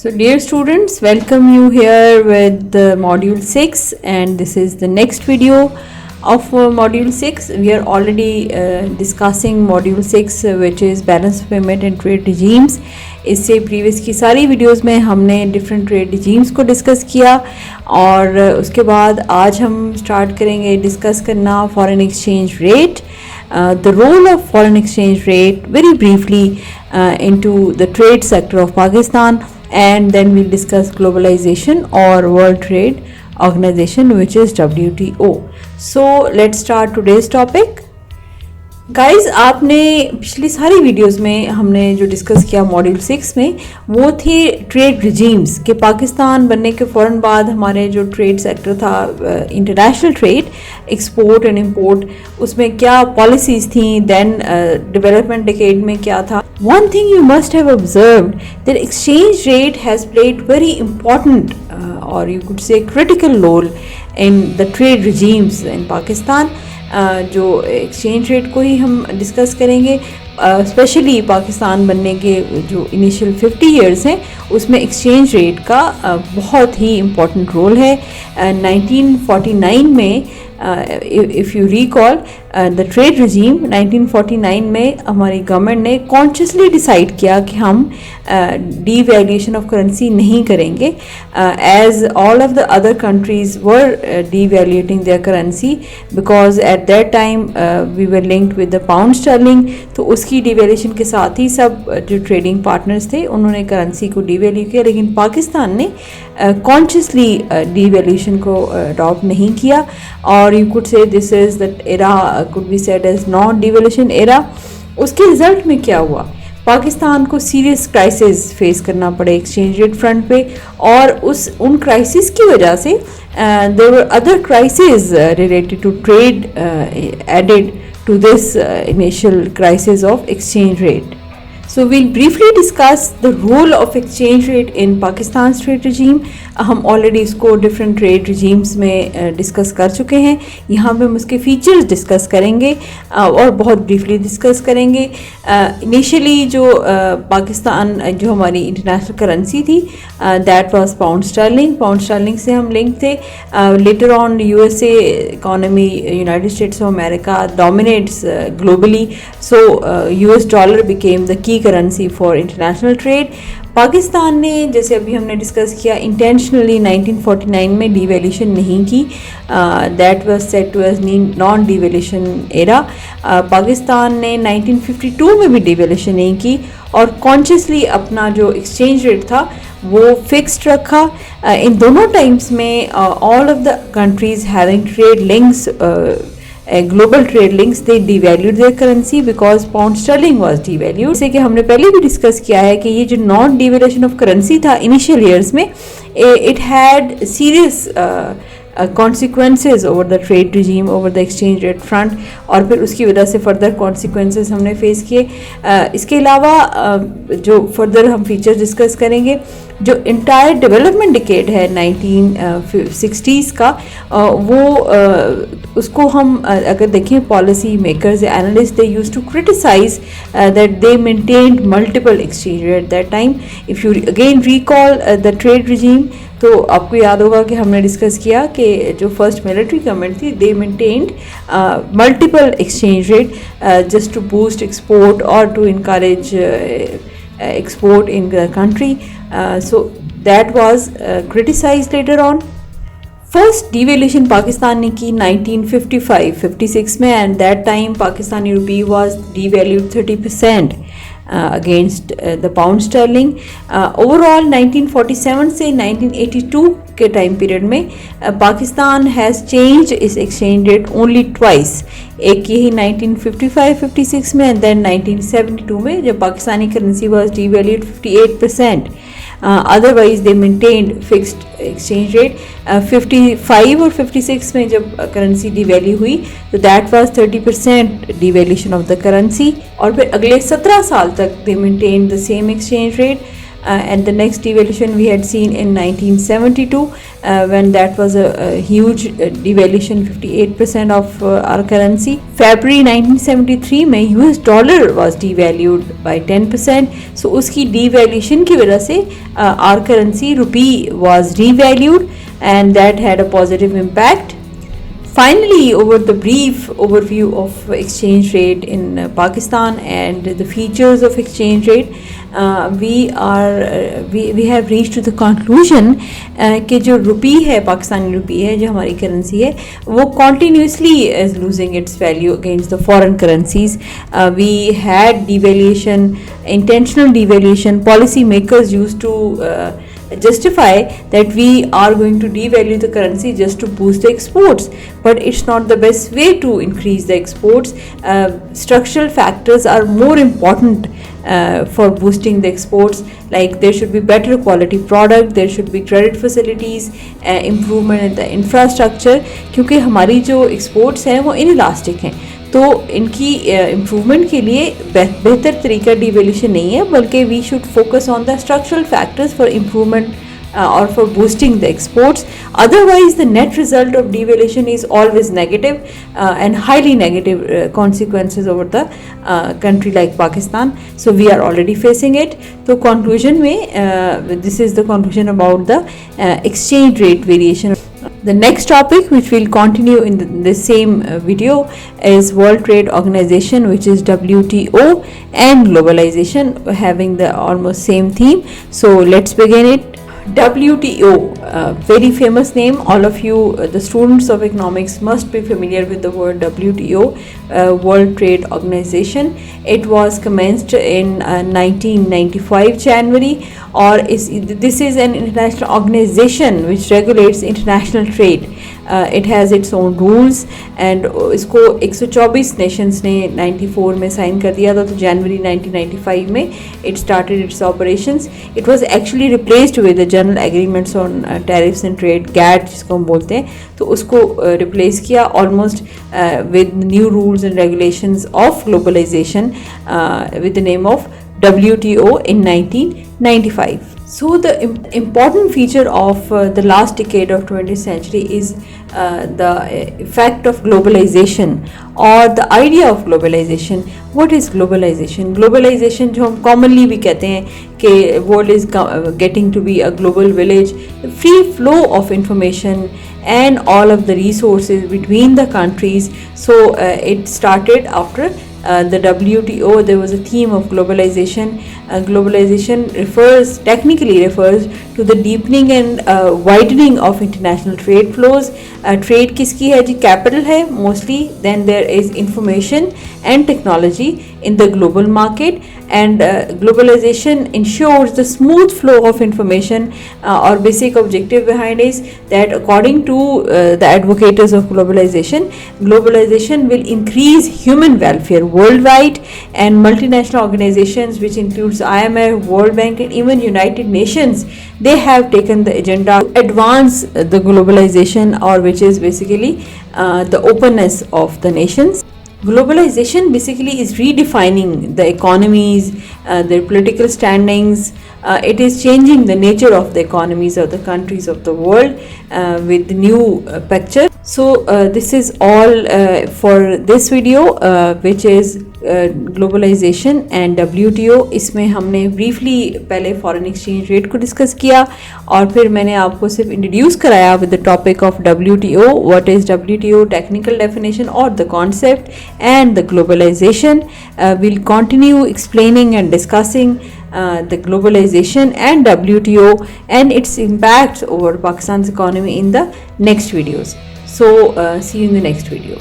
So dear students, welcome you here with the module 6, and this is the next video of module 6. We are already discussing module 6 which is balance of payment and trade regimes. इससे previous की सारी videos में हमने different trade regimes को discuss किया और उसके बाद आज हम स्टार्ट करेंगे डिस्कस करना foreign exchange rate, the role of foreign exchange rate very briefly into the trade sector of Pakistan, and then we'll discuss globalization or World Trade Organization, which is WTO. So let's start today's topic. Guys, आपने पिछली सारी videos में हमने जो discuss किया module 6 में वो थे ट्रेड रिजीम्स के पाकिस्तान बनने के फ़ौरन बाद हमारे जो ट्रेड सेक्टर था, international trade, export and import, उसमें क्या पॉलिसीज़ थी, देन डेवलपमेंट डिकेड में क्या था. One thing you must have observed that exchange rate has played very important or you could say critical role in the trade regimes in Pakistan. जो exchange rate को ही हम discuss करेंगे, specially Pakistan बनने के जो इनिशियल 50 इयर्स हैं उसमें exchange rate का बहुत ही इम्पोर्टेंट रोल है. 1949 में if you recall the trade regime, 1949 में हमारी गवर्नमेंट ने कॉन्शियसली डिसाइड किया कि हम डीवैल्यूएशन ऑफ करेंसी नहीं करेंगे, as all of the other countries were devaluating their currency because at that time we were linked with the pound sterling. तो उसकी डीवैल्यूएशन के साथ ही सब जो ट्रेडिंग पार्टनर्स थे उन्होंने करेंसी को डीवैल्यू किया, लेकिन पाकिस्तान ने कॉन्शियसली डीवैल्यूएशन को अडॉप्ट नहीं किया. और you could say this is the era could be said as non devaluation era. उसके रिजल्ट में क्या हुआ, पाकिस्तान को सीरियस क्राइसिस फेस करना पड़े एक्सचेंज रेट फ्रंट पे, और उन क्राइसिस की वजह से there were other crisis related to trade added to this initial crisis of exchange rate. So we'll briefly discuss the role of exchange rate in Pakistan's trade regime. हम already इसको different trade regimes में discuss कर चुके हैं. यहाँ पे हम उसके फीचर्स डिस्कस करेंगे और बहुत ब्रीफली डिस्कस करेंगे. इनिशियली जो पाकिस्तान जो हमारी इंटरनेशनल करेंसी थी that was pound sterling. Pound sterling से हम लिंक थे. Later on USA economy, United states of America dominates globally, so US dollar became the key currency for international trade. Pakistan ने, जैसे अभी हमने डिस्कस किया, इंटेंशनली 1949 में डीवैल्यूएशन नहीं की. That was said to as non devaluation era. Pakistan ने 1952 में भी डीवैल्यूएशन नहीं की और कॉन्शियसली अपना जो एक्सचेंज रेट था वो फिक्स्ड रखा. इन दोनों टाइम्स में all of the countries having trade links, global trade links, they devalued their currency because pound sterling was devalued. जैसे कि हमने पहले भी डिस्कस किया है कि ये जो नॉन डिवेल्यूएशन ऑफ करेंसी था इनिशियल ईयर्स में, it had serious consequences over the trade regime, over the exchange rate front, और फिर उसकी वजह से फर्दर consequences हमने फेस किए. इसके अलावा जो फर्दर हम फीचर्स डिस्कस करेंगे, जो इंटायर डेवलपमेंट डिकेड है 1960s का, वो उसको हम अगर देखें, policy makers, analyst, they use to criticise that they maintained multiple exchange rate that time. If you again recall the trade regime, तो आपको याद होगा कि हमने डिस्कस किया कि जो फर्स्ट मिलिट्री गवर्नमेंट थी, they maintained multiple exchange rate just to boost export और to encourage export in the country. So that was criticized later on. First devaluation Pakistan ने की 1955-56 में, and that time Pakistani rupee was devalued 30% against the pound sterling. Overall 1947 से 1982 के time period में Pakistan has change is exchange rate only twice. एक यही 1955-56 में, and then 1972 में जब Pakistani currency was devalued 58%. Otherwise they maintained fixed exchange rate. 55 और 56 में जब करेंसी डिवैल्यू हुई तो that was 30% devaluation of the currency, और फिर अगले 17 साल तक दे maintain the same exchange rate. and the next devaluation we had seen in 1972, when that was a huge devaluation, 58% of our currency. February 1973 में US dollar was devalued by 10%. So उसकी devaluation की वजह से our currency rupee was revalued, and that had a positive impact. Finally, over the brief overview of exchange rate in Pakistan and the features of exchange rate, we have reached to the conclusion कि जो रुपी है, पाकिस्तानी रुपी है, जो हमारी currency है, वो continuously is losing its value against the foreign currencies. We had devaluation, intentional devaluation. Policy makers used to justify that we are going to devalue the currency just to boost the exports, but it's not the best way to increase the exports. Structural factors are more important for boosting the exports, like there should be better quality product, there should be credit facilities, improvement in the infrastructure, क्योंकि हमारी जो exports हैं वो inelastic हैं, तो इनकी improvement के लिए बेहतर तरीका डिवेल्यूशन नहीं है, बल्कि we should focus on the structural factors for improvement or for boosting the exports. Otherwise, the net result of devaluation is always negative and highly negative consequences over the country like Pakistan. So we are already facing it. So conclusion में this is the conclusion about the exchange rate variation. The next topic, which will continue in the same video, is World Trade Organization, which is WTO, and globalization, having the almost same theme. So let's begin it. WTO, very famous name. All of you, the students of economics, must be familiar with the word WTO, World Trade Organization. It was commenced in 1995 January, or this is an international organization which regulates international trade. It has its own rules, and इसको 124 nations ने 94 में sign कर दिया था, तो January 1995 में it started its operations. It was actually replaced with the General Agreements on Tariffs and Trade, GATT जिसको हम बोलते हैं, तो उसको replace किया almost with new rules and regulations of globalization with the name of WTO in 1995. So the important feature of the last decade of 20th century is the effect of globalization, or the idea of globalization. What is globalization? Globalization जो हम commonly भी कहते हैं कि world is getting to be a global village. Free flow of information and all of the resources between the countries. So it started after the WTO. There was a theme of globalization. Globalization technically refers to the deepening and widening of international trade flows. Trade किसकी है जी? Capital है mostly. Then there is information and technology in the global market, and globalization ensures the smooth flow of information. Our basic objective behind is that, according to the advocates of globalization, globalization will increase human welfare worldwide, and multinational organizations, which includes IMF, World Bank, and even United Nations, they have taken the agenda to advance the globalization, or which is basically the openness of the nations. Globalization basically is redefining the economies, their political standings. It is changing the nature of the economies of the countries of the world with the new picture. So this is all for this video, which is globalization and WTO. इसमें हमने briefly पहले foreign exchange rate को discuss किया, और फिर मैंने आपको सिर्फ introduce कराया with the topic of WTO, what is WTO, technical definition or the concept, and the globalization. We'll continue explaining and discussing the globalization and WTO and its impact over Pakistan's economy in the next videos. So see you in the next video.